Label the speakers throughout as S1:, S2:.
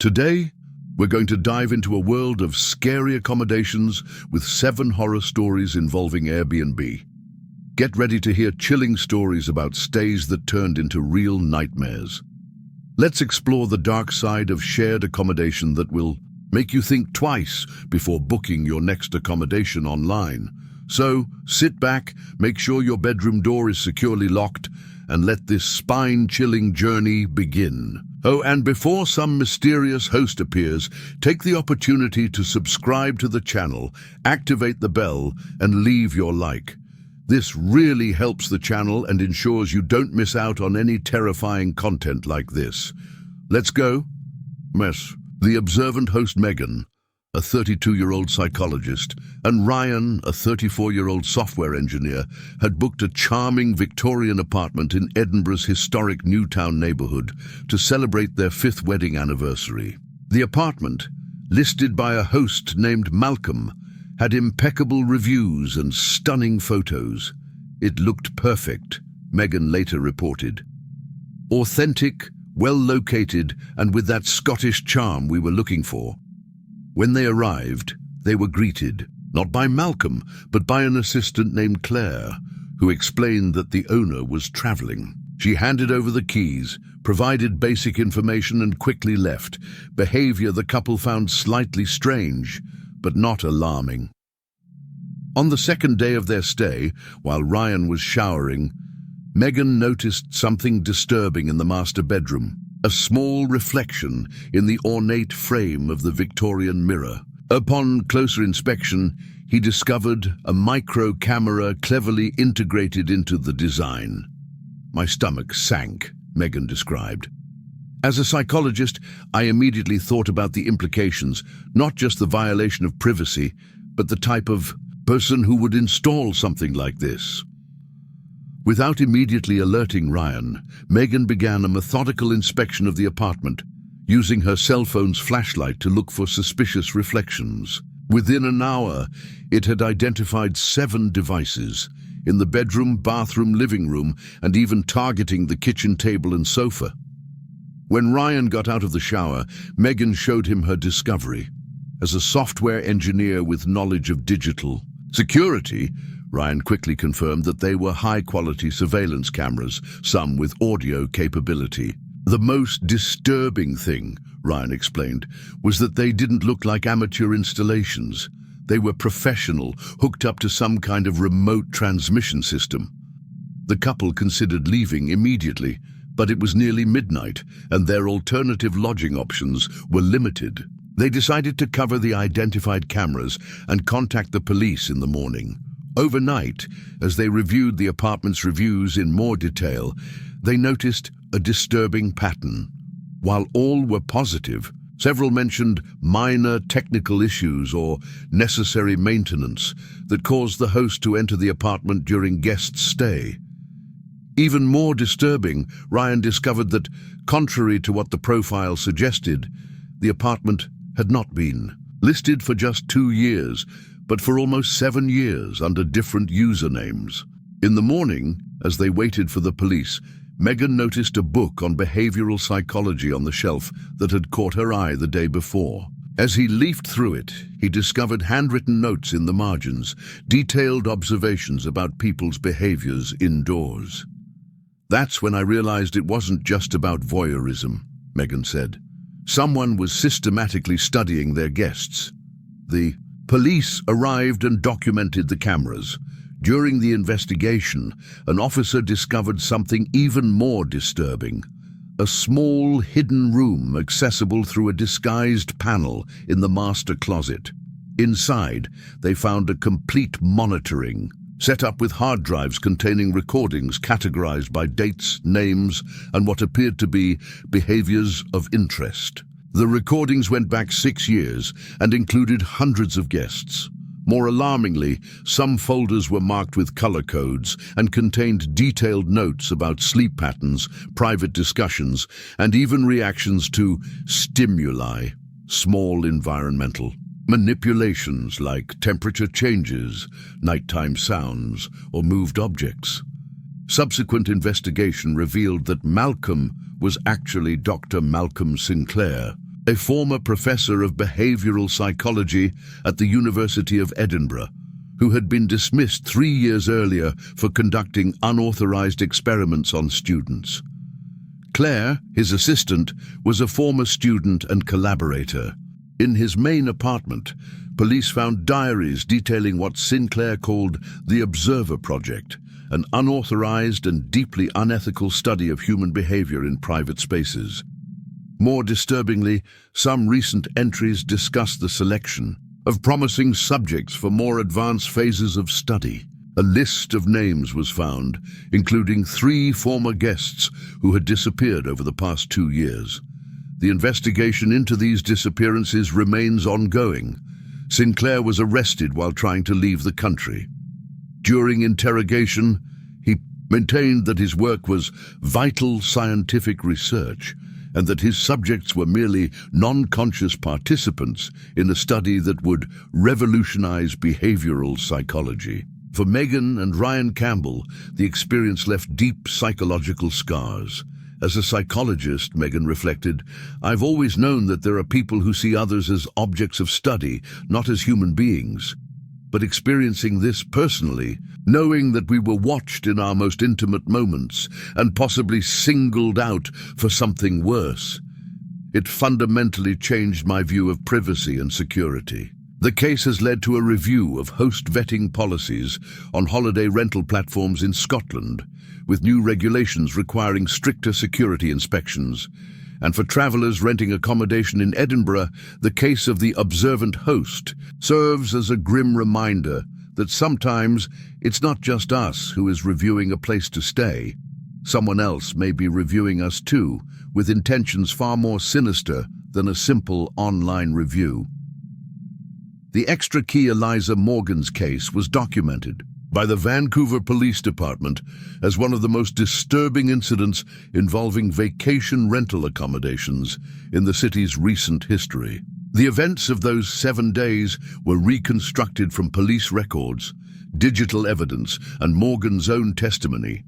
S1: Today, we're going to dive into a world of scary accommodations with 7 horror stories involving Airbnb. Get ready to hear chilling stories about stays that turned into real nightmares. Let's explore the dark side of shared accommodation that will make you think twice before booking your next accommodation online. So, sit back, make sure your bedroom door is securely locked, and let this spine-chilling journey begin. Oh, and before some mysterious host appears, take the opportunity to subscribe to the channel, activate the bell, and leave your like. This really helps the channel and ensures you don't miss out on any terrifying content like this. Let's go. Mess. The observant host Megan, a 32-year-old psychologist, and Ryan, a 34-year-old software engineer, had booked a charming Victorian apartment in Edinburgh's historic Newtown neighbourhood to celebrate their 5th wedding anniversary. The apartment, listed by a host named Malcolm, had impeccable reviews and stunning photos. It looked perfect, Megan later reported. Authentic, well-located, and with that Scottish charm we were looking for. When they arrived, they were greeted, not by Malcolm, but by an assistant named Claire, who explained that the owner was traveling. She handed over the keys, provided basic information, and quickly left, behavior the couple found slightly strange, but not alarming. On the second day of their stay, while Ryan was showering, Megan noticed something disturbing in the master bedroom. A small reflection in the ornate frame of the Victorian mirror. Upon closer inspection, he discovered a micro camera cleverly integrated into the design. My stomach sank, Megan described. As a psychologist, I immediately thought about the implications, not just the violation of privacy, but the type of person who would install something like this. Without immediately alerting Ryan, Megan began a methodical inspection of the apartment, using her cell phone's flashlight to look for suspicious reflections. Within an hour, it had identified 7 devices, in the bedroom, bathroom, living room, and even targeting the kitchen table and sofa. When Ryan got out of the shower, Megan showed him her discovery. As a software engineer with knowledge of digital security, Ryan quickly confirmed that they were high-quality surveillance cameras, some with audio capability. The most disturbing thing, Ryan explained, was that they didn't look like amateur installations. They were professional, hooked up to some kind of remote transmission system. The couple considered leaving immediately, but it was nearly midnight, and their alternative lodging options were limited. They decided to cover the identified cameras and contact the police in the morning. Overnight, as they reviewed the apartment's reviews in more detail, they noticed a disturbing pattern. While all were positive, several mentioned minor technical issues or necessary maintenance that caused the host to enter the apartment during guests' stay. Even more disturbing, Ryan discovered that, contrary to what the profile suggested, the apartment had not been listed for just 2 years, but for almost 7 years under different usernames. In the morning, as they waited for the police, Megan noticed a book on behavioral psychology on the shelf that had caught her eye the day before. As he leafed through it, he discovered handwritten notes in the margins, detailed observations about people's behaviors indoors. That's when I realized it wasn't just about voyeurism, Megan said. Someone was systematically studying their guests. The police arrived and documented the cameras. During the investigation, an officer discovered something even more disturbing. A small, hidden room accessible through a disguised panel in the master closet. Inside, they found a complete monitoring, set up with hard drives containing recordings categorized by dates, names, and what appeared to be behaviors of interest. The recordings went back 6 years and included hundreds of guests. More alarmingly, some folders were marked with color codes and contained detailed notes about sleep patterns, private discussions, and even reactions to stimuli, small environmental manipulations like temperature changes, nighttime sounds, or moved objects. Subsequent investigation revealed that Malcolm was actually Dr. Malcolm Sinclair, a former professor of behavioral psychology at the University of Edinburgh, who had been dismissed 3 years earlier for conducting unauthorized experiments on students. Claire, his assistant, was a former student and collaborator. In his main apartment, police found diaries detailing what Sinclair called the Observer Project, an unauthorized and deeply unethical study of human behavior in private spaces. More disturbingly, some recent entries discuss the selection of promising subjects for more advanced phases of study. A list of names was found, including 3 former guests who had disappeared over the past 2 years. The investigation into these disappearances remains ongoing. Sinclair was arrested while trying to leave the country. During interrogation, he maintained that his work was vital scientific research and that his subjects were merely non-conscious participants in a study that would revolutionize behavioral psychology. For Megan and Ryan Campbell, the experience left deep psychological scars. As a psychologist, Megan reflected, I've always known that there are people who see others as objects of study, not as human beings. But experiencing this personally, knowing that we were watched in our most intimate moments and possibly singled out for something worse, it fundamentally changed my view of privacy and security. The case has led to a review of host vetting policies on holiday rental platforms in Scotland, with new regulations requiring stricter security inspections. And for travellers renting accommodation in Edinburgh, the case of the observant host serves as a grim reminder that sometimes it's not just us who is reviewing a place to stay. Someone else may be reviewing us too, with intentions far more sinister than a simple online review. The extra key Eliza Morgan's case was documented by the Vancouver Police Department as one of the most disturbing incidents involving vacation rental accommodations in the city's recent history. The events of those 7 days were reconstructed from police records, digital evidence, and Morgan's own testimony.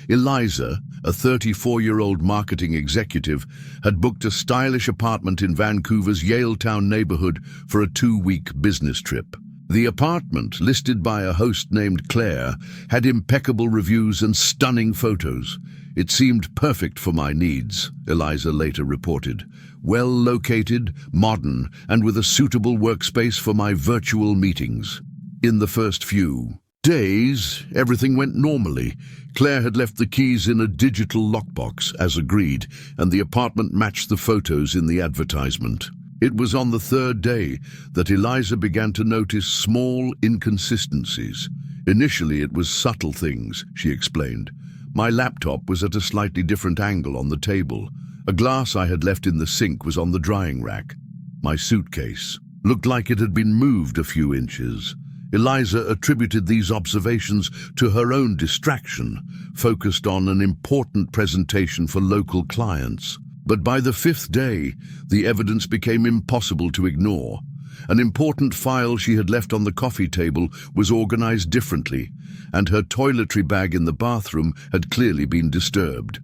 S1: Eliza, a 34-year-old marketing executive, had booked a stylish apartment in Vancouver's Yaletown neighborhood for a 2-week business trip. The apartment, listed by a host named Claire, had impeccable reviews and stunning photos. It seemed perfect for my needs, Eliza later reported. Well located, modern, and with a suitable workspace for my virtual meetings. In the first few days, everything went normally. Claire had left the keys in a digital lockbox, as agreed, and the apartment matched the photos in the advertisement. It was on the 3rd day that Eliza began to notice small inconsistencies. Initially, it was subtle things, she explained. My laptop was at a slightly different angle on the table. A glass I had left in the sink was on the drying rack. My suitcase looked like it had been moved a few inches. Eliza attributed these observations to her own distraction, focused on an important presentation for local clients. But by the 5th day, the evidence became impossible to ignore. An important file she had left on the coffee table was organized differently, and her toiletry bag in the bathroom had clearly been disturbed.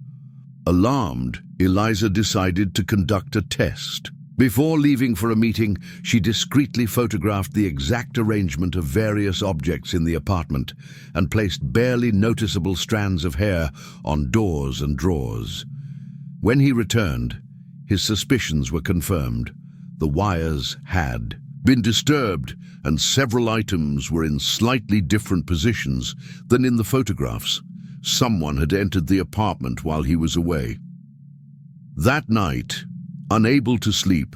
S1: Alarmed, Eliza decided to conduct a test. Before leaving for a meeting, she discreetly photographed the exact arrangement of various objects in the apartment and placed barely noticeable strands of hair on doors and drawers. When he returned, his suspicions were confirmed. The wires had been disturbed, and several items were in slightly different positions than in the photographs. Someone had entered the apartment while he was away. That night, unable to sleep,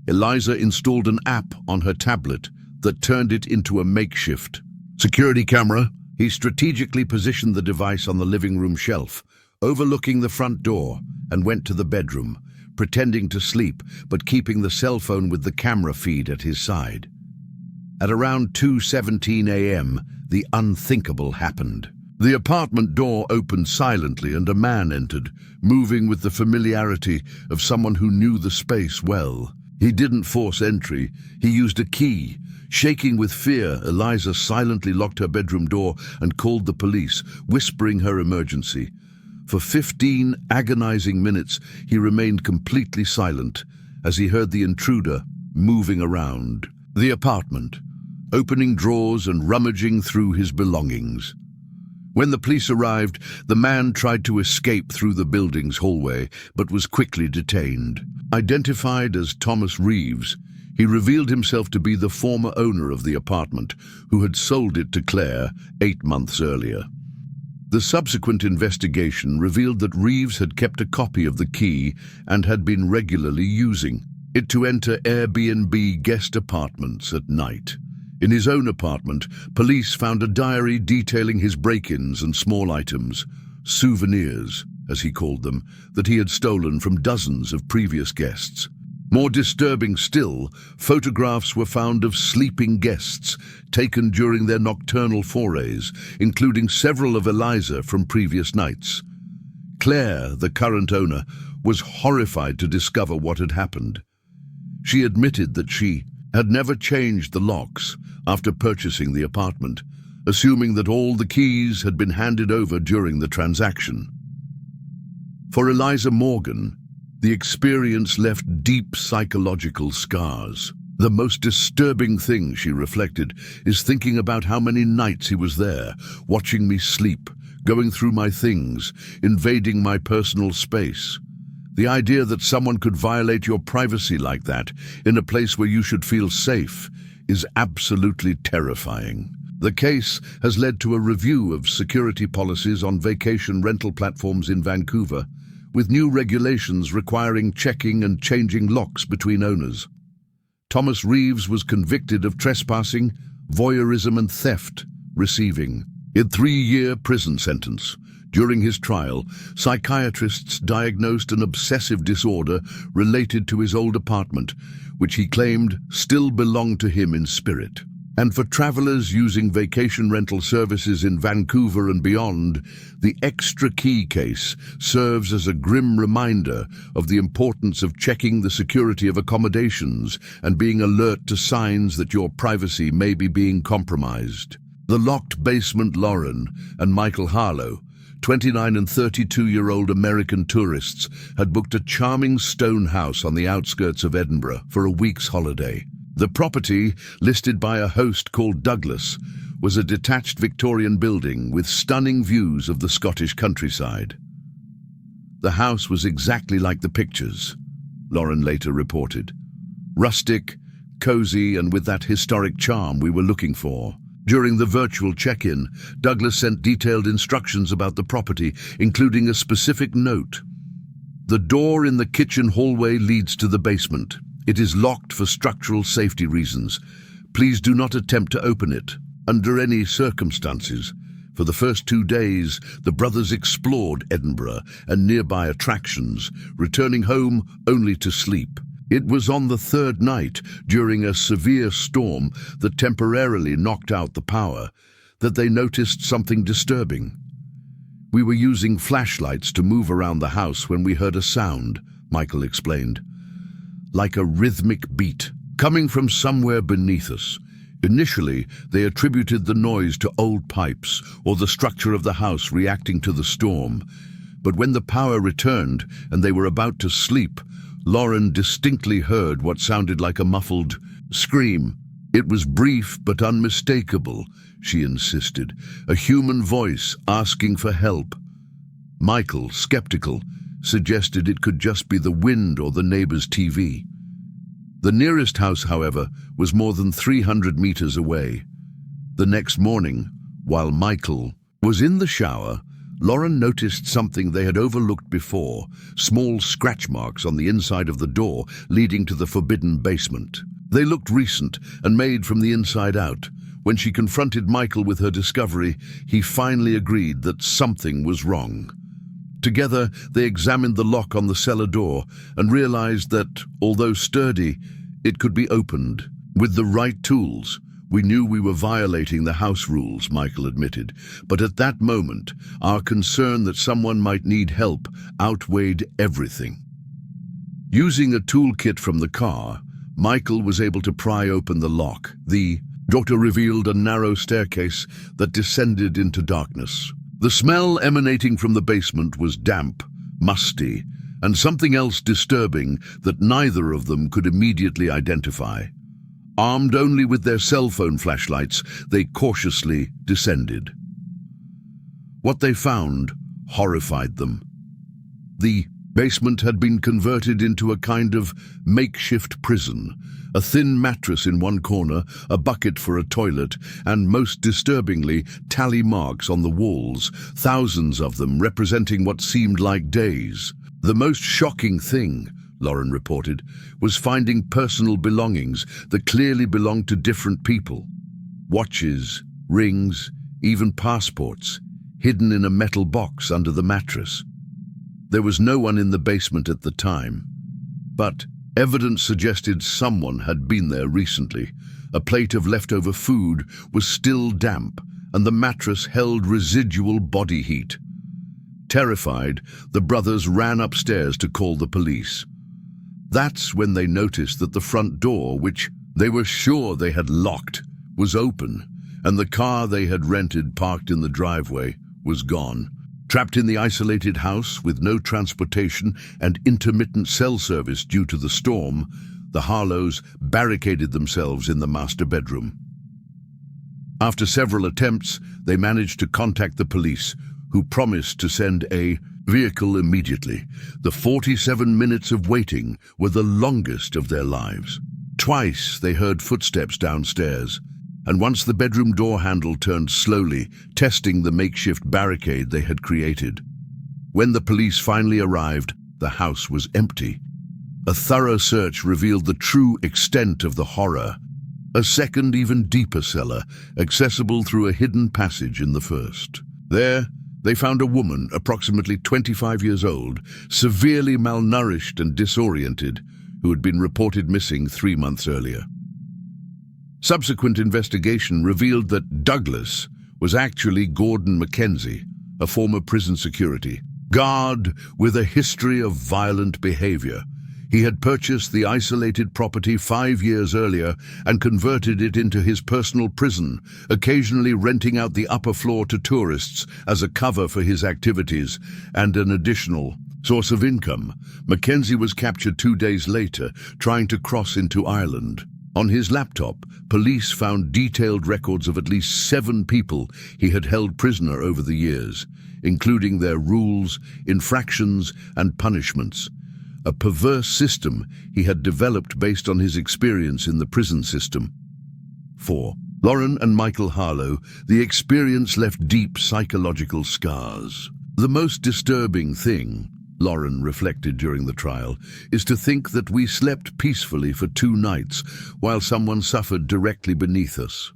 S1: Eliza installed an app on her tablet that turned it into a makeshift security camera. He strategically positioned the device on the living room shelf, overlooking the front door, and went to the bedroom, pretending to sleep but keeping the cell phone with the camera feed at his side. At around 2:17 a.m., the unthinkable happened. The apartment door opened silently and a man entered, moving with the familiarity of someone who knew the space well. He didn't force entry, he used a key. Shaking with fear, Eliza silently locked her bedroom door and called the police, whispering her emergency. For 15 agonizing minutes, he remained completely silent, as he heard the intruder moving around the apartment, opening drawers and rummaging through his belongings. When the police arrived, the man tried to escape through the building's hallway, but was quickly detained. Identified as Thomas Reeves, he revealed himself to be the former owner of the apartment, who had sold it to Claire 8 months earlier. The subsequent investigation revealed that Reeves had kept a copy of the key and had been regularly using it to enter Airbnb guest apartments at night. In his own apartment, police found a diary detailing his break-ins and small items, souvenirs, as he called them, that he had stolen from dozens of previous guests. More disturbing still, photographs were found of sleeping guests taken during their nocturnal forays, including several of Eliza from previous nights. Claire, the current owner, was horrified to discover what had happened. She admitted that she had never changed the locks after purchasing the apartment, assuming that all the keys had been handed over during the transaction. For Eliza Morgan, the experience left deep psychological scars. The most disturbing thing, she reflected, is thinking about how many nights he was there, watching me sleep, going through my things, invading my personal space. The idea that someone could violate your privacy like that, in a place where you should feel safe, is absolutely terrifying. The case has led to a review of security policies on vacation rental platforms in Vancouver, with new regulations requiring checking and changing locks between owners. Thomas Reeves was convicted of trespassing, voyeurism and theft, receiving a 3-year prison sentence. During his trial, psychiatrists diagnosed an obsessive disorder related to his old apartment, which he claimed still belonged to him in spirit. And for travelers using vacation rental services in Vancouver and beyond, the extra key case serves as a grim reminder of the importance of checking the security of accommodations and being alert to signs that your privacy may be being compromised. The locked basement Lauren and Michael Harlow, 29 and 32-year-old American tourists, had booked a charming stone house on the outskirts of Edinburgh for a week's holiday. The property, listed by a host called Douglas, was a detached Victorian building with stunning views of the Scottish countryside. The house was exactly like the pictures, Lauren later reported. Rustic, cozy, and with that historic charm we were looking for. During the virtual check-in, Douglas sent detailed instructions about the property, including a specific note. The door in the kitchen hallway leads to the basement. It is locked for structural safety reasons. Please do not attempt to open it, under any circumstances. For the first 2 days, the brothers explored Edinburgh and nearby attractions, returning home only to sleep. It was on the 3rd night, during a severe storm that temporarily knocked out the power, that they noticed something disturbing. We were using flashlights to move around the house when we heard a sound, Michael explained. Like a rhythmic beat, coming from somewhere beneath us. Initially, they attributed the noise to old pipes or the structure of the house reacting to the storm. But when the power returned and they were about to sleep, Lauren distinctly heard what sounded like a muffled scream. It was brief but unmistakable, she insisted, a human voice asking for help. Michael, skeptical, suggested it could just be the wind or the neighbor's TV. The nearest house, however, was more than 300 meters away. The next morning, while Michael was in the shower, Lauren noticed something they had overlooked before, small scratch marks on the inside of the door leading to the forbidden basement. They looked recent and made from the inside out. When she confronted Michael with her discovery, he finally agreed that something was wrong. Together, they examined the lock on the cellar door and realized that, although sturdy, it could be opened. With the right tools, we knew we were violating the house rules, Michael admitted, but at that moment, our concern that someone might need help outweighed everything. Using a toolkit from the car, Michael was able to pry open the lock. The doctor revealed a narrow staircase that descended into darkness. The smell emanating from the basement was damp, musty, and something else disturbing that neither of them could immediately identify. Armed only with their cell phone flashlights, they cautiously descended. What they found horrified them. The basement had been converted into a kind of makeshift prison. A thin mattress in one corner, a bucket for a toilet, and most disturbingly, tally marks on the walls, thousands of them representing what seemed like days. The most shocking thing, Lauren reported, was finding personal belongings that clearly belonged to different people. Watches, rings, even passports, hidden in a metal box under the mattress. There was no one in the basement at the time, but evidence suggested someone had been there recently. A plate of leftover food was still damp, and the mattress held residual body heat. Terrified, the brothers ran upstairs to call the police. That's when they noticed that the front door, which they were sure they had locked, was open, and the car they had rented parked in the driveway was gone. Trapped in the isolated house with no transportation and intermittent cell service due to the storm, the Harlows barricaded themselves in the master bedroom. After several attempts, they managed to contact the police, who promised to send a vehicle immediately. The 47 minutes of waiting were the longest of their lives. Twice they heard footsteps downstairs, and once the bedroom door handle turned slowly, testing the makeshift barricade they had created. When the police finally arrived, the house was empty. A thorough search revealed the true extent of the horror. A second, even deeper cellar, accessible through a hidden passage in the first. There, they found a woman, approximately 25 years old, severely malnourished and disoriented, who had been reported missing 3 months earlier. Subsequent investigation revealed that Douglas was actually Gordon Mackenzie, a former prison security guard with a history of violent behavior. He had purchased the isolated property 5 years earlier and converted it into his personal prison, occasionally renting out the upper floor to tourists as a cover for his activities and an additional source of income. Mackenzie was captured 2 days later, trying to cross into Ireland. On his laptop, police found detailed records of at least 7 people he had held prisoner over the years, including their rules, infractions, and punishments. A perverse system he had developed based on his experience in the prison system. For Lauren and Michael Harlow, the experience left deep psychological scars. The most disturbing thing, Lauren reflected during the trial, is to think that we slept peacefully for 2 nights while someone suffered directly beneath us.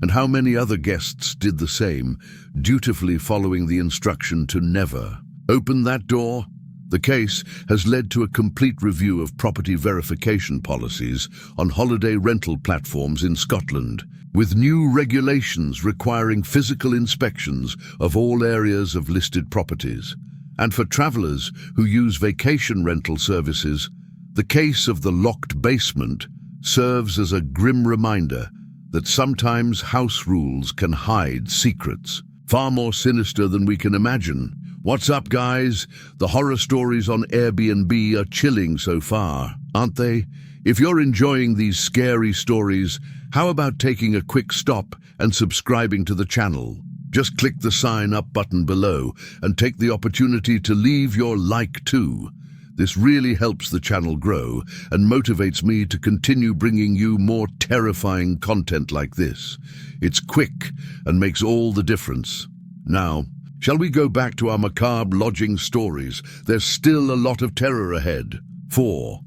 S1: And how many other guests did the same, dutifully following the instruction to never open that door? The case has led to a complete review of property verification policies on holiday rental platforms in Scotland, with new regulations requiring physical inspections of all areas of listed properties. And for travellers who use vacation rental services, the case of the locked basement serves as a grim reminder that sometimes house rules can hide secrets, far more sinister than we can imagine. What's up, guys? The horror stories on Airbnb are chilling so far, aren't they? If you're enjoying these scary stories, how about taking a quick stop and subscribing to the channel? Just click the sign up button below and take the opportunity to leave your like too. This really helps the channel grow and motivates me to continue bringing you more terrifying content like this. It's quick and makes all the difference. Now, shall we go back to our macabre lodging stories? There's still a lot of terror ahead. 4.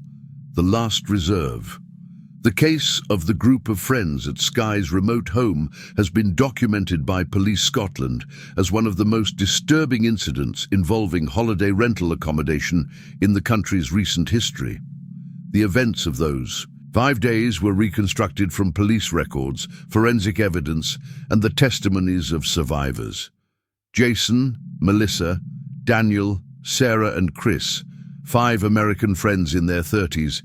S1: The Last Reserve. The case of the group of friends at Skye's remote home has been documented by Police Scotland as one of the most disturbing incidents involving holiday rental accommodation in the country's recent history. The events of those 5 days were reconstructed from police records, forensic evidence, and the testimonies of survivors. Jason, Melissa, Daniel, Sarah, and Chris, 5 American friends in their 30s,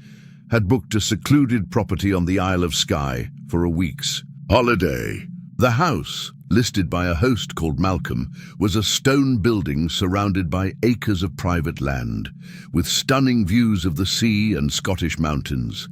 S1: had booked a secluded property on the Isle of Skye for a week's holiday. The house, listed by a host called Malcolm, was a stone building surrounded by acres of private land, with stunning views of the sea and Scottish mountains.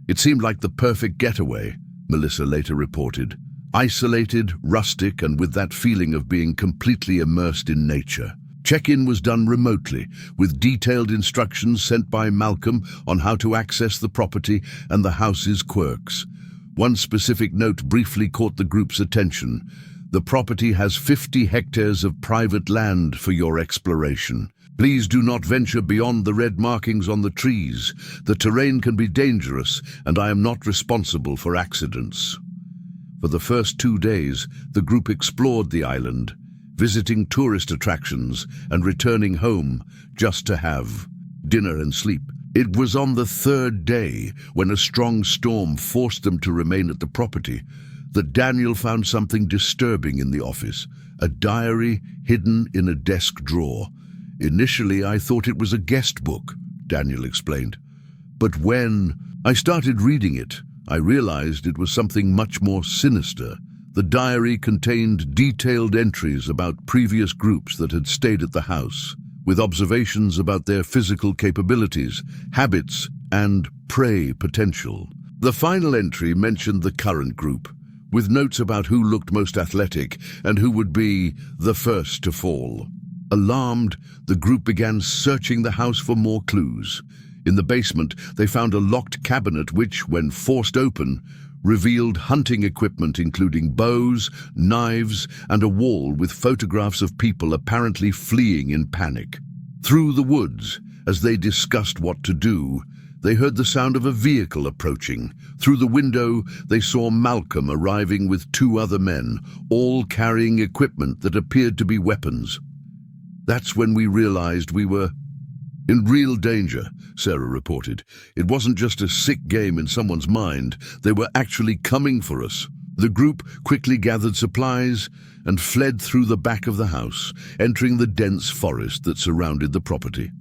S1: It seemed like the perfect getaway, Melissa later reported. Isolated, rustic, and with that feeling of being completely immersed in nature. Check-in was done remotely, with detailed instructions sent by Malcolm on how to access the property and the house's quirks. One specific note briefly caught the group's attention. The property has 50 hectares of private land for your exploration. Please do not venture beyond the red markings on the trees. The terrain can be dangerous, and I am not responsible for accidents. For the first 2 days, the group explored the island, visiting tourist attractions and returning home just to have dinner and sleep. It was on the 3rd day, when a strong storm forced them to remain at the property, that Daniel found something disturbing in the office, a diary hidden in a desk drawer. Initially, I thought it was a guest book, Daniel explained. But when I started reading it, I realized it was something much more sinister. The diary contained detailed entries about previous groups that had stayed at the house, with observations about their physical capabilities, habits, and prey potential. The final entry mentioned the current group, with notes about who looked most athletic and who would be the first to fall. Alarmed, the group began searching the house for more clues. In the basement, they found a locked cabinet which, when forced open, revealed hunting equipment including bows, knives, and a wall with photographs of people apparently fleeing in panic. Through the woods, as they discussed what to do, they heard the sound of a vehicle approaching. Through the window, they saw Malcolm arriving with 2 other men, all carrying equipment that appeared to be weapons. That's when we realized we were in real danger, Sarah reported. It wasn't just a sick game in someone's mind. They were actually coming for us. The group quickly gathered supplies and fled through the back of the house, entering the dense forest that surrounded the property.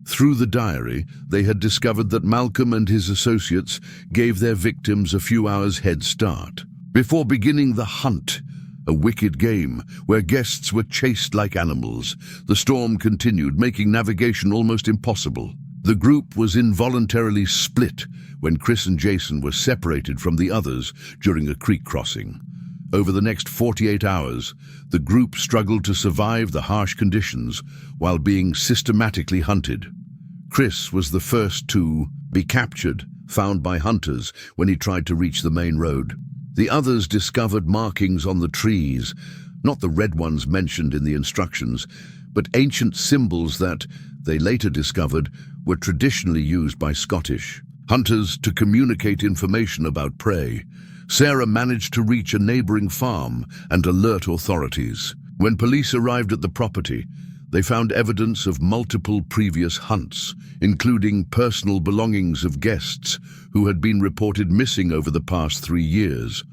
S1: Through the diary, they had discovered that Malcolm and his associates gave their victims a few hours' head start. Before beginning the hunt, a wicked game where guests were chased like animals, the storm continued, making navigation almost impossible. The group was involuntarily split when Chris and Jason were separated from the others during a creek crossing. Over the next 48 hours, the group struggled to survive the harsh conditions while being systematically hunted. Chris was the first to be captured, found by hunters when he tried to reach the main road. The others discovered markings on the trees, not the red ones mentioned in the instructions, but ancient symbols that, they later discovered, were traditionally used by Scottish hunters to communicate information about prey. Sarah managed to reach a neighboring farm and alert authorities. When police arrived at the property, they found evidence of multiple previous hunts, including personal belongings of guests who had been reported missing over the past 3 years.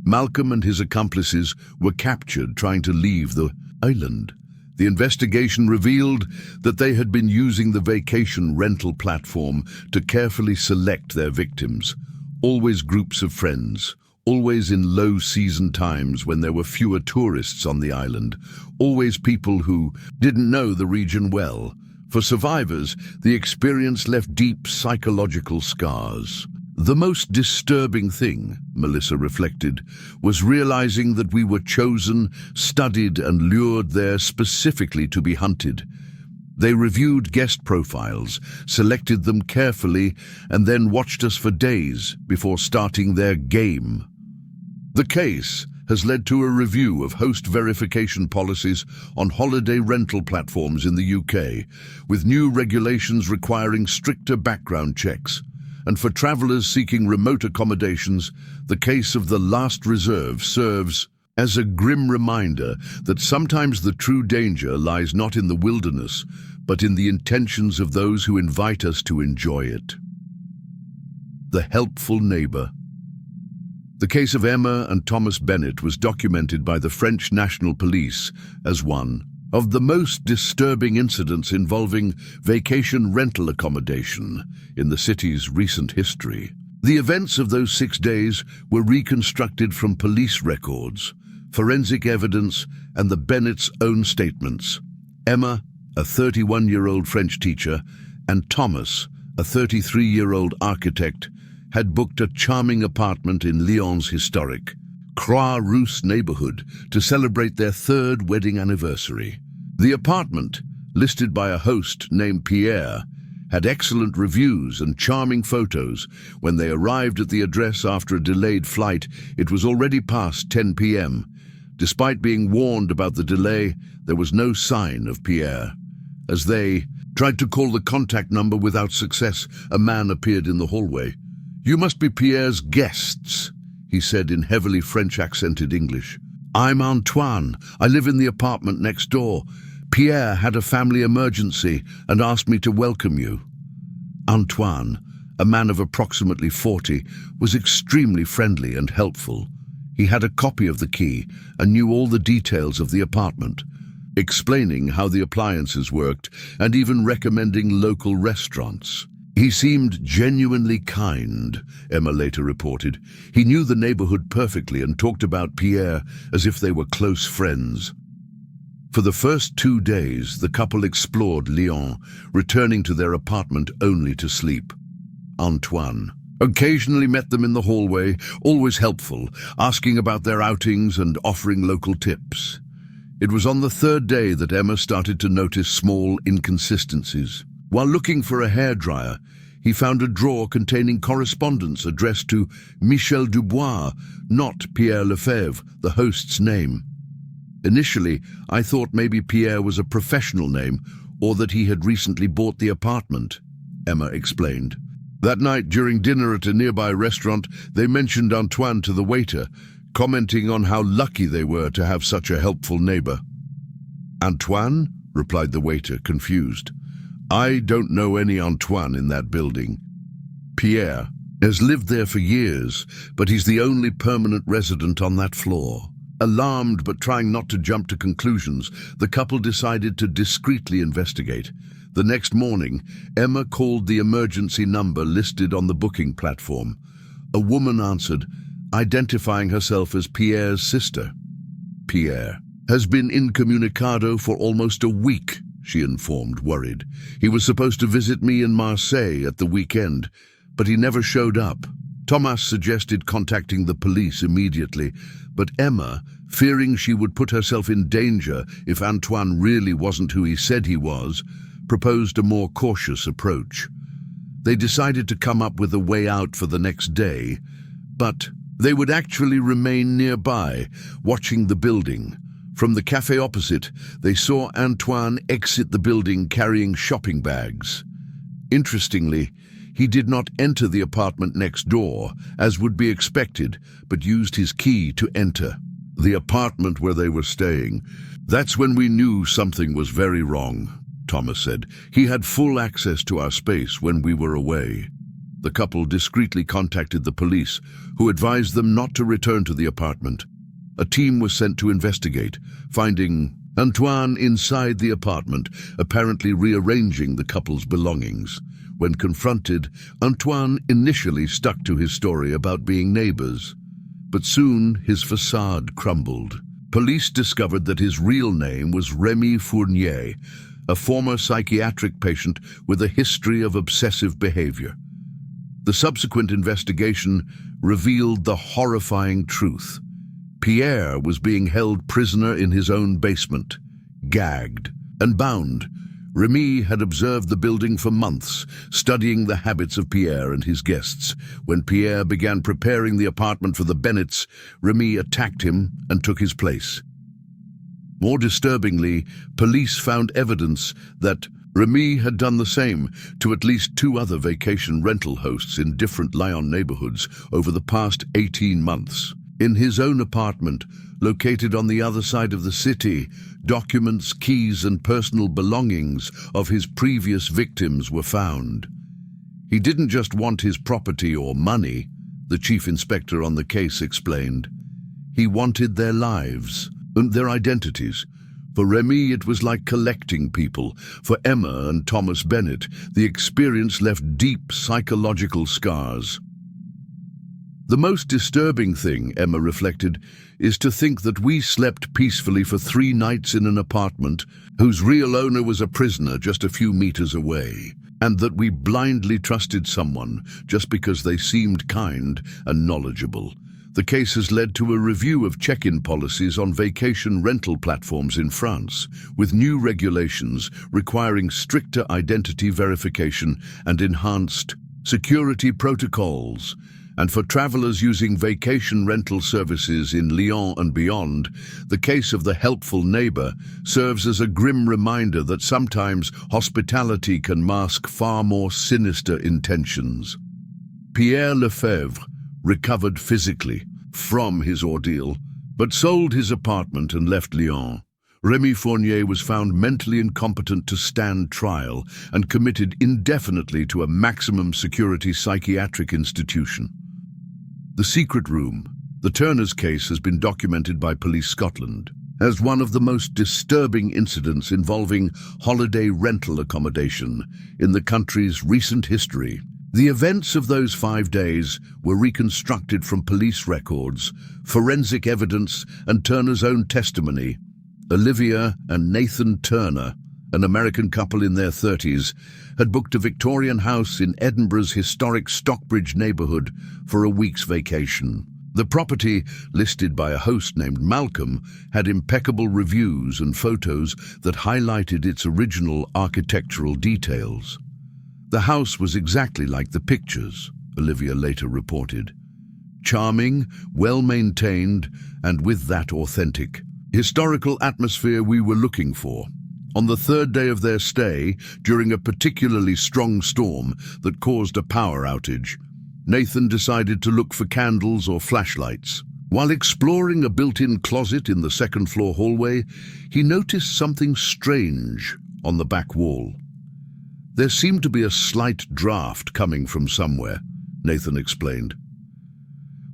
S1: Malcolm and his accomplices were captured trying to leave the island. The investigation revealed that they had been using the vacation rental platform to carefully select their victims, always groups of friends, always in low-season times when there were fewer tourists on the island, always people who didn't know the region well. For survivors, the experience left deep psychological scars. The most disturbing thing, Melissa reflected, was realizing that we were chosen, studied, and lured there specifically to be hunted. They reviewed guest profiles, selected them carefully, and then watched us for days before starting their game. The case has led to a review of host verification policies on holiday rental platforms in the UK, with new regulations requiring stricter background checks. And for travelers seeking remote accommodations, the case of the last reserve serves as a grim reminder that sometimes the true danger lies not in the wilderness, but in the intentions of those who invite us to enjoy it. The helpful neighbor. The case of Emma and Thomas Bennett was documented by the French National Police as one of the most disturbing incidents involving vacation rental accommodation in the city's recent history. The events of those 6 days were reconstructed from police records, forensic evidence, and the Bennetts' own statements. Emma, a 31-year-old French teacher, and Thomas, a 33-year-old architect, had booked a charming apartment in Lyon's historic Croix-Rousse neighborhood to celebrate their third wedding anniversary. The apartment, listed by a host named Pierre, had excellent reviews and charming photos. When they arrived at the address after a delayed flight, it was already past 10 p.m. Despite being warned about the delay, there was no sign of Pierre. As they tried to call the contact number without success, a man appeared in the hallway. "You must be Pierre's guests," he said in heavily French-accented English. "I'm Antoine. I live in the apartment next door. Pierre had a family emergency and asked me to welcome you." Antoine, a man of approximately 40, was extremely friendly and helpful. He had a copy of the key and knew all the details of the apartment, explaining how the appliances worked and even recommending local restaurants. "He seemed genuinely kind," Emma later reported. "He knew the neighborhood perfectly and talked about Pierre as if they were close friends." For the first 2 days, the couple explored Lyon, returning to their apartment only to sleep. Antoine occasionally met them in the hallway, always helpful, asking about their outings and offering local tips. It was on the 3rd day that Emma started to notice small inconsistencies. While looking for a hairdryer, he found a drawer containing correspondence addressed to Michel Dubois, not Pierre Lefebvre, the host's name. "Initially, I thought maybe Pierre was a professional name or that he had recently bought the apartment," Emma explained. "That night, during dinner at a nearby restaurant, they mentioned Antoine to the waiter, commenting on how lucky they were to have such a helpful neighbor." "Antoine?" replied the waiter, confused. "I don't know any Antoine in that building. Pierre has lived there for years, but he's the only permanent resident on that floor." Alarmed but trying not to jump to conclusions, the couple decided to discreetly investigate. The next morning, Emma called the emergency number listed on the booking platform. A woman answered, identifying herself as Pierre's sister. "Pierre has been incommunicado for almost a week," she informed, worried. "He was supposed to visit me in Marseille at the weekend, but he never showed up." Thomas suggested contacting the police immediately, but Emma, fearing she would put herself in danger if Antoine really wasn't who he said he was, proposed a more cautious approach. They decided to come up with a way out for the next day, but they would actually remain nearby, watching the building. From the cafe opposite, they saw Antoine exit the building carrying shopping bags. Interestingly, he did not enter the apartment next door, as would be expected, but used his key to enter the apartment where they were staying. "That's when we knew something was very wrong," Thomas said. "He had full access to our space when we were away." The couple discreetly contacted the police, who advised them not to return to the apartment. A team was sent to investigate, finding Antoine inside the apartment, apparently rearranging the couple's belongings. When confronted, Antoine initially stuck to his story about being neighbors, but soon his facade crumbled. Police discovered that his real name was Rémi Fournier, a former psychiatric patient with a history of obsessive behavior. The subsequent investigation revealed the horrifying truth. Pierre was being held prisoner in his own basement, gagged and bound. Rémi had observed the building for months, studying the habits of Pierre and his guests. When Pierre began preparing the apartment for the Bennetts, Rémi attacked him and took his place. More disturbingly, police found evidence that Rémi had done the same to at least 2 other vacation rental hosts in different Lyon neighborhoods over the past 18 months. In his own apartment, located on the other side of the city, documents, keys, and personal belongings of his previous victims were found. He didn't just want his property or money, the chief inspector on the case explained. He wanted their lives and their identities. For Rémi, it was like collecting people. For Emma and Thomas Bennett, the experience left deep psychological scars. The most disturbing thing, Emma reflected, is to think that we slept peacefully for 3 nights in an apartment whose real owner was a prisoner just a few meters away, and that we blindly trusted someone just because they seemed kind and knowledgeable. The case has led to a review of check-in policies on vacation rental platforms in France, with new regulations requiring stricter identity verification and enhanced security protocols. And for travelers using vacation rental services in Lyon and beyond, the case of the helpful neighbor serves as a grim reminder that sometimes hospitality can mask far more sinister intentions. Pierre Lefebvre recovered physically from his ordeal, but sold his apartment and left Lyon. Rémy Fournier was found mentally incompetent to stand trial and committed indefinitely to a maximum security psychiatric institution. The Secret Room, the Turners case, has been documented by Police Scotland as one of the most disturbing incidents involving holiday rental accommodation in the country's recent history. The events of those 5 days were reconstructed from police records, forensic evidence, and Turner's own testimony. Olivia and Nathan Turner, an American couple in their 30s, had booked a Victorian house in Edinburgh's historic Stockbridge neighbourhood for a week's vacation. The property, listed by a host named Malcolm, had impeccable reviews and photos that highlighted its original architectural details. The house was exactly like the pictures, Olivia later reported. Charming, well-maintained, and with that authentic historical atmosphere we were looking for. On the 3rd day of their stay, during a particularly strong storm that caused a power outage, Nathan decided to look for candles or flashlights. While exploring a built-in closet in the 2nd-floor hallway, he noticed something strange on the back wall. There seemed to be a slight draft coming from somewhere, Nathan explained.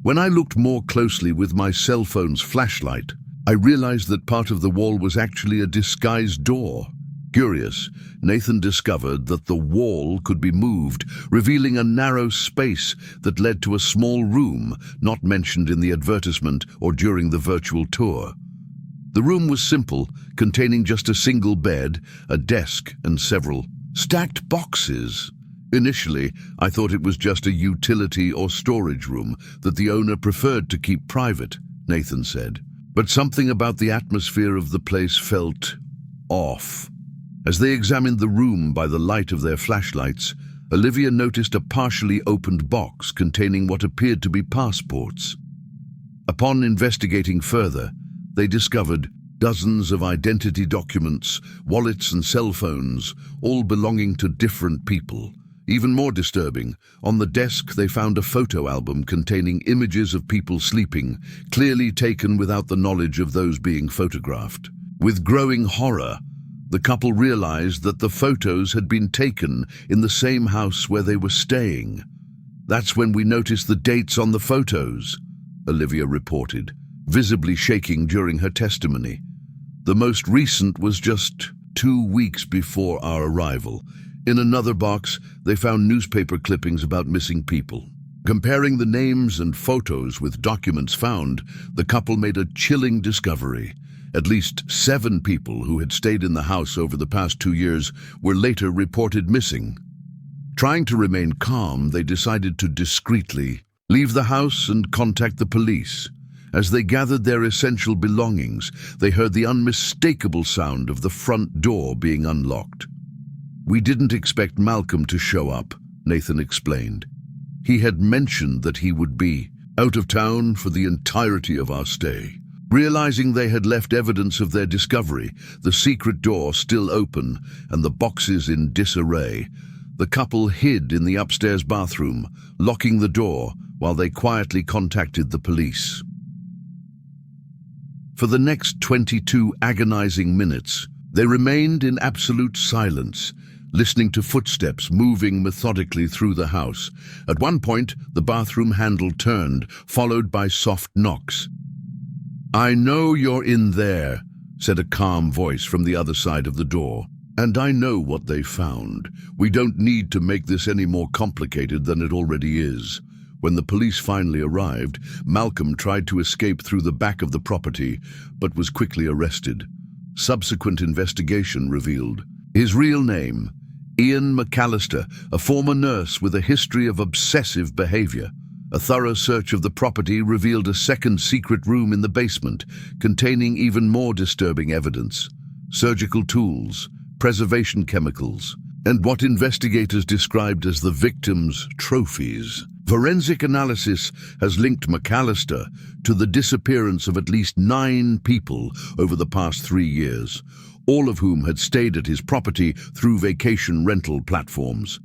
S1: When I looked more closely with my cell phone's flashlight, I realized that part of the wall was actually a disguised door. Curious, Nathan discovered that the wall could be moved, revealing a narrow space that led to a small room not mentioned in the advertisement or during the virtual tour. The room was simple, containing just a single bed, a desk, and several stacked boxes. Initially, I thought it was just a utility or storage room that the owner preferred to keep private, Nathan said. But something about the atmosphere of the place felt off. As they examined the room by the light of their flashlights, Olivia noticed a partially opened box containing what appeared to be passports. Upon investigating further, they discovered dozens of identity documents, wallets and cell phones, all belonging to different people. Even more disturbing, on the desk they found a photo album containing images of people sleeping, clearly taken without the knowledge of those being photographed. With growing horror, the couple realized that the photos had been taken in the same house where they were staying. That's when we noticed the dates on the photos, Olivia reported, visibly shaking during her testimony. The most recent was just 2 weeks before our arrival. In another box, they found newspaper clippings about missing people. Comparing the names and photos with documents found, the couple made a chilling discovery. At least 7 people who had stayed in the house over the past 2 years were later reported missing. Trying to remain calm, they decided to discreetly leave the house and contact the police. As they gathered their essential belongings, they heard the unmistakable sound of the front door being unlocked. We didn't expect Malcolm to show up, Nathan explained. He had mentioned that he would be out of town for the entirety of our stay. Realizing they had left evidence of their discovery, the secret door still open and the boxes in disarray, the couple hid in the upstairs bathroom, locking the door while they quietly contacted the police. For the next 22 agonizing minutes, they remained in absolute silence, listening to footsteps moving methodically through the house. At one point, the bathroom handle turned, followed by soft knocks. "I know you're in there," said a calm voice from the other side of the door. "And I know what they found. We don't need to make this any more complicated than it already is. When the police finally arrived, Malcolm tried to escape through the back of the property, but was quickly arrested. Subsequent investigation revealed his real name, Ian McAllister, a former nurse with a history of obsessive behavior. A thorough search of the property revealed a second secret room in the basement, containing even more disturbing evidence: surgical tools, preservation chemicals, and what investigators described as the victim's trophies. Forensic analysis has linked McAllister to the disappearance of at least 9 people over the past 3 years, all of whom had stayed at his property through vacation rental platforms.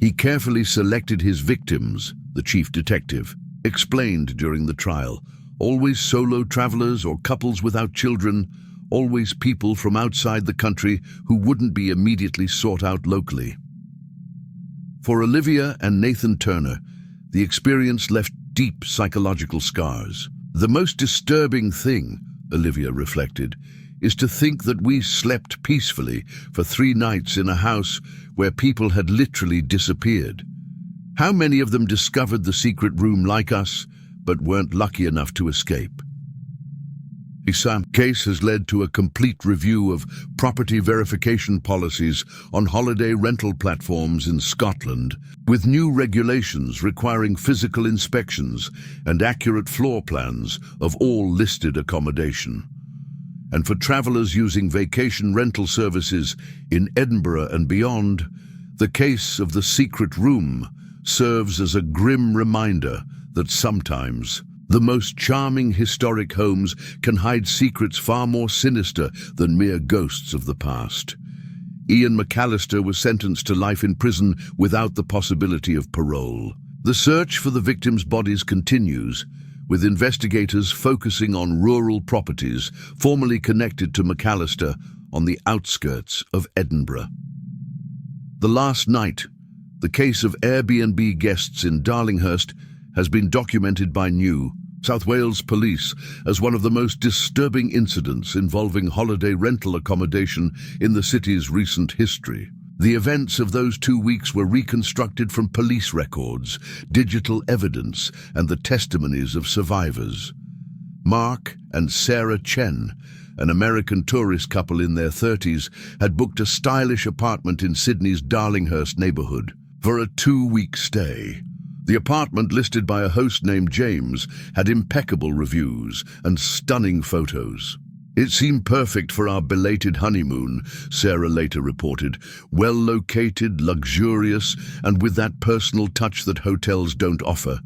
S1: He carefully selected his victims, the chief detective explained during the trial. Always solo travelers or couples without children, always people from outside the country who wouldn't be immediately sought out locally. For Olivia and Nathan Turner, the experience left deep psychological scars. The most disturbing thing, Olivia reflected, is to think that we slept peacefully for 3 nights in a house where people had literally disappeared. How many of them discovered the secret room like us, but weren't lucky enough to escape? The case has led to a complete review of property verification policies on holiday rental platforms in Scotland, with new regulations requiring physical inspections and accurate floor plans of all listed accommodation. And for travelers using vacation rental services in Edinburgh and beyond, the case of the secret room serves as a grim reminder that sometimes the most charming historic homes can hide secrets far more sinister than mere ghosts of the past. Ian McAllister was sentenced to life in prison without the possibility of parole. The search for the victims' bodies continues, with investigators focusing on rural properties formerly connected to McAllister on the outskirts of Edinburgh. The last night, the case of Airbnb guests in Darlinghurst has been documented by New South Wales Police as one of the most disturbing incidents involving holiday rental accommodation in the city's recent history. The events of those 2 weeks were reconstructed from police records, digital evidence, and the testimonies of survivors. Mark and Sarah Chen, an American tourist couple in their 30s, had booked a stylish apartment in Sydney's Darlinghurst neighbourhood for a 2-week stay. The apartment, listed by a host named James, had impeccable reviews and stunning photos. "It seemed perfect for our belated honeymoon," Sarah later reported. "Well located, luxurious, and with that personal touch that hotels don't offer.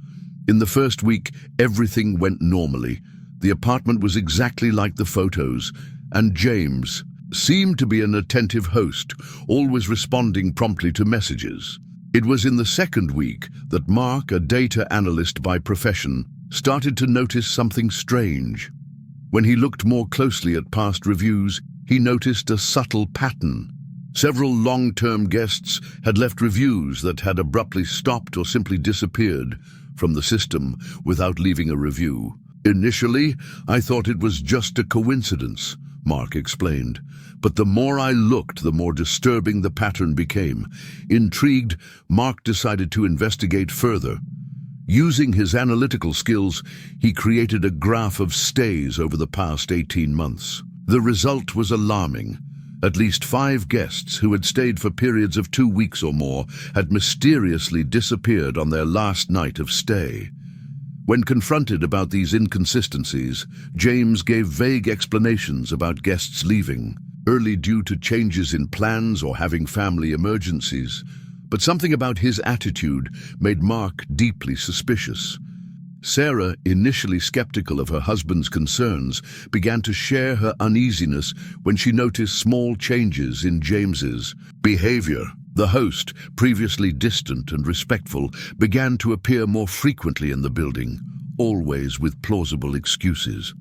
S1: In the first week, everything went normally. The apartment was exactly like the photos, and James seemed to be an attentive host, always responding promptly to messages." It was in the second week that Mark, a data analyst by profession, started to notice something strange. When he looked more closely at past reviews, he noticed a subtle pattern. Several long-term guests had left reviews that had abruptly stopped or simply disappeared from the system without leaving a review. "Initially, I thought it was just a coincidence," Mark explained. "But the more I looked, the more disturbing the pattern became." Intrigued, Mark decided to investigate further. Using his analytical skills, he created a graph of stays over the past 18 months. The result was alarming. At least 5 guests who had stayed for periods of 2 weeks or more had mysteriously disappeared on their last night of stay. When confronted about these inconsistencies, James gave vague explanations about guests leaving, early due to changes in plans or having family emergencies. But something about his attitude made Mark deeply suspicious. Sarah, initially skeptical of her husband's concerns, began to share her uneasiness when she noticed small changes in James's behavior. The host, previously distant and respectful, began to appear more frequently in the building, always with plausible excuses.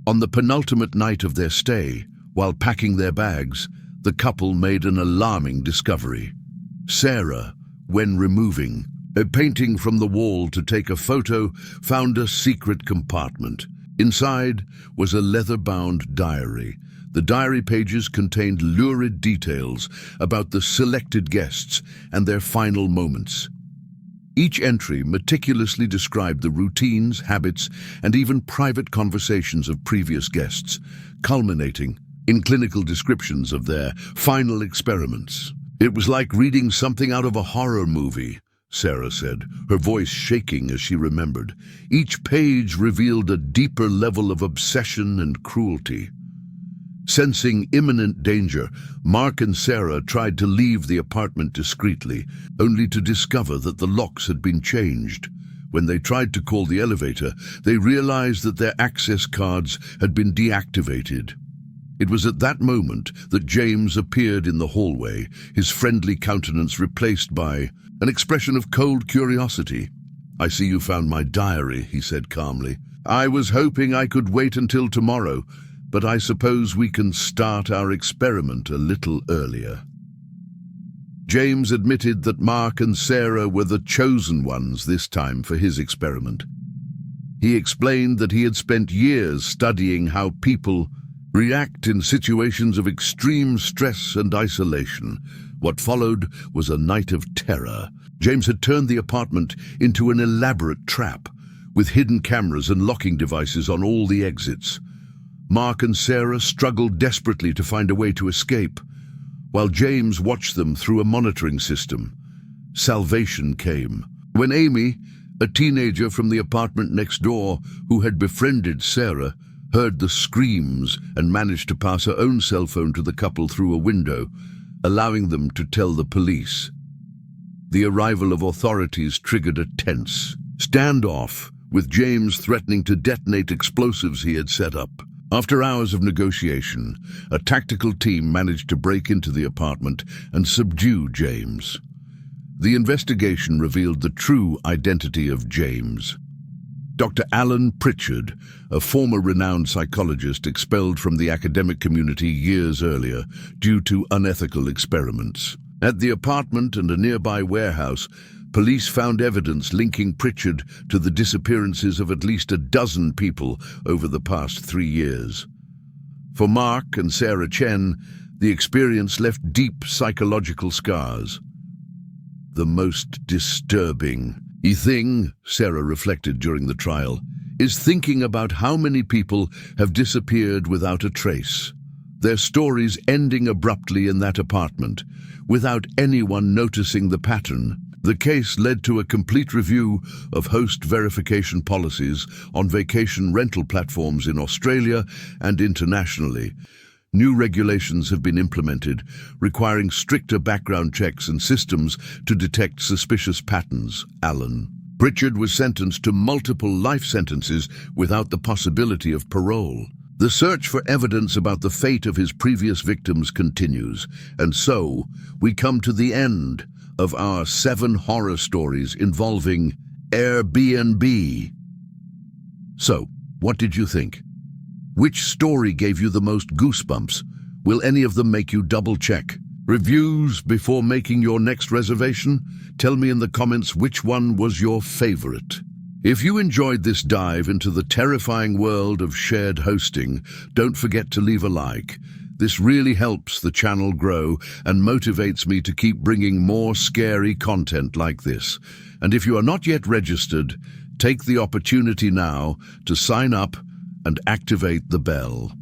S1: On the penultimate night of their stay, while packing their bags, the couple made an alarming discovery. Sarah, when removing a painting from the wall to take a photo, found a secret compartment. Inside was a leather-bound diary. The diary pages contained lurid details about the selected guests and their final moments. Each entry meticulously described the routines, habits, and even private conversations of previous guests, culminating in clinical descriptions of their final experiments. "It was like reading something out of a horror movie," Sarah said, her voice shaking as she remembered. Each page revealed a deeper level of obsession and cruelty. Sensing imminent danger, Mark and Sarah tried to leave the apartment discreetly, only to discover that the locks had been changed. When they tried to call the elevator, they realized that their access cards had been deactivated. It was at that moment that James appeared in the hallway, his friendly countenance replaced by an expression of cold curiosity. "I see you found my diary," he said calmly. "I was hoping I could wait until tomorrow, but I suppose we can start our experiment a little earlier." James admitted that Mark and Sarah were the chosen ones this time for his experiment. He explained that he had spent years studying how people react in situations of extreme stress and isolation. What followed was a night of terror. James had turned the apartment into an elaborate trap, with hidden cameras and locking devices on all the exits. Mark and Sarah struggled desperately to find a way to escape, while James watched them through a monitoring system. Salvation came when Amy, a teenager from the apartment next door who had befriended Sarah, heard the screams and managed to pass her own cell phone to the couple through a window, allowing them to tell the police. The arrival of authorities triggered a tense standoff, with James threatening to detonate explosives he had set up. After hours of negotiation, a tactical team managed to break into the apartment and subdue James. The investigation revealed the true identity of James. Dr. Alan Pritchard, a former renowned psychologist expelled from the academic community years earlier due to unethical experiments. At the apartment and a nearby warehouse, police found evidence linking Pritchard to the disappearances of at least a dozen people over the past 3 years. For Mark and Sarah Chen, the experience left deep psychological scars. "The most disturbing thing," Sarah reflected during the trial, "is thinking about how many people have disappeared without a trace. Their stories ending abruptly in that apartment, without anyone noticing the pattern." The case led to a complete review of host verification policies on vacation rental platforms in Australia and internationally. New regulations have been implemented, requiring stricter background checks and systems to detect suspicious patterns. Alan Pritchard was sentenced to multiple life sentences without the possibility of parole. The search for evidence about the fate of his previous victims continues, and so we come to the end of our 7 horror stories involving Airbnb. So, what did you think? Which story gave you the most goosebumps? Will any of them make you double-check? Reviews before making your next reservation? Tell me in the comments which one was your favorite. If you enjoyed this dive into the terrifying world of shared hosting, don't forget to leave a like. This really helps the channel grow and motivates me to keep bringing more scary content like this. And if you are not yet registered, take the opportunity now to sign up and activate the bell.